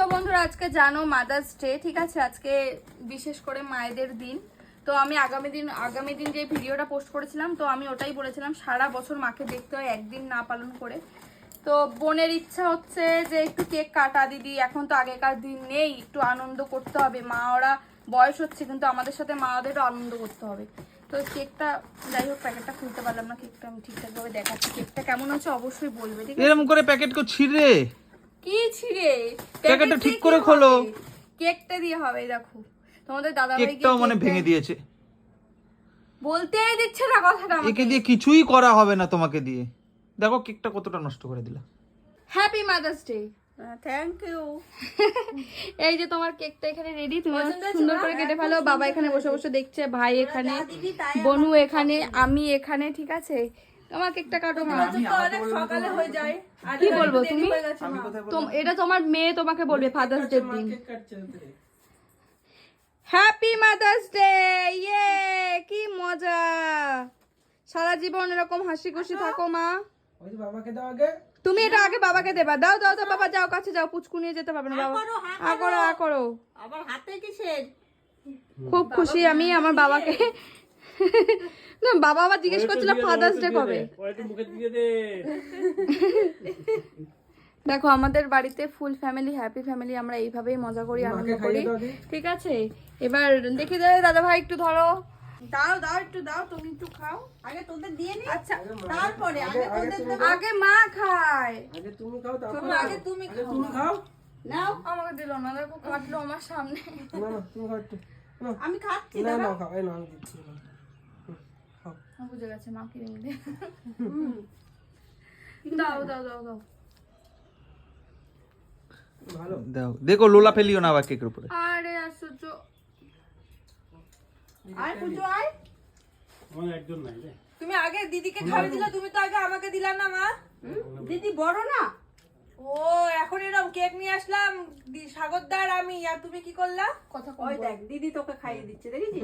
তো বন্ধুরা আজকে জানো মাদার্স ডে, ঠিক আছে? আজকে বিশেষ করে মায়েদের দিন। তো আমি আগামী দিন যে ভিডিওটা পোস্ট করেছিলাম, তো আমি ওটাই বলেছিলাম সারা বছর মাকে দেখতে হয়, একদিন না পালন করে। তো বোনের ইচ্ছা হচ্ছে যে একটু কেক কাটা, দিদি এখন তো আগেকার দিন নেই, একটু আনন্দ করতে হবে। মা ওরা বয়স হচ্ছে, কিন্তু আমাদের সাথে মাদেরও আনন্দ করতে হবে। তো কেকটা, যাই হোক প্যাকেটটা খুলতে পারলাম না, কেকটা আমি ঠিকঠাক ভাবে দেখাচ্ছি। কেকটা কেমন হচ্ছে অবশ্যই বলবে, ঠিক আছে? এরকম করে প্যাকেট কো ছিঁড়ে কি ছিড়ে? প্যাকেটটা ঠিক করে খোলো। কেকটা দিয়ে হবে, দেখো তোমাদের দাদা ভাই কেকটাও মানে ভেঙে দিয়েছে, বলতেই দিচ্ছে না কথাটা একে আমাকে। দিয়ে কিছুই করা হবে না তোমাকে দিয়ে। দেখো কেকটা কতটা নষ্ট করে দিলা। Happy mother's day. Thank you. এই যে তোমার কেকটা এখানে রেডি, তুমি সুন্দর করে কেটে ফেলো। বাবা এখানে বসে বসে দেখছে, ভাই এখানে, বনু এখানে, আমি এখানে, ঠিক আছে? তোমার কেকটা কাটো মা। অনেক সকালে হয়ে যায়। কি বলবো তুমি? এটা তোমার মেয়ে তোমাকে বলবে ফাদার্স ডে দিন। হ্যাপি মাদার্স ডে, ইয়ে কি মজা! সারা জীবন এরকম হাসি খুশি থাকো মা। ওই বাবাকে দাও আগে। তুমি এটা আগে বাবাকে দেবা। দাও দাও দাও, বাবা যাও, কাছে যাও, পুচকু নিয়ে যেতে পারবে না বাবা। আ করো আ করো। আবার হাতে কিসের? খুব খুশি আমি আমার বাবাকে। না, বাবা আবার জিজ্ঞেস করছিল ফাদার্স ডে কবে। দেখো আমাদের বাড়িতে ফুল ফ্যামিলি, হ্যাপি ফ্যামিলি, আমরা এইভাবেই মজা করি, আনন্দ করি, ঠিক আছে? এবার দেখি দাদা ভাই একটু ধরো। দাও দাও একটু দাও, তুমি একটু খাও। আগে তোদের দিয়ে নি, আচ্ছা তারপরে আগে তোদের দেব। আগে মা খায়। আগে তুমি খাও, তারপর আগে তুমি আগে খাও। তুমি খাও। নাও, আমাকে দিল না, দেখো কাটলো আমার সামনে। না না তুমি খাও একটু। নাও। আমি খাচ্ছি। না দাঁড়াও। না খাও, এই নাও আমি দিচ্ছি। খাও। বুঝে গেছে মা কি নিবে। দাও দাও দাও দাও। ভালো। দাও, দেখো লোলা ফেলিও না আবার কেকের উপরে। আরে আশ্চর্য। আয় পুজো আয়। তুমি আগে দিদিকে খাওয়াই দিলা, তুমি তো আগে আমাকে দিলা না মা। দিদি বড় না? ও এখন এরকম কেক নিয়ে আসলাম, সাগরদার আমি, আর তুমি কি করলা? কথা ওই দেখ দিদি তোকে খাইয়ে দিচ্ছে, দেখেছিস?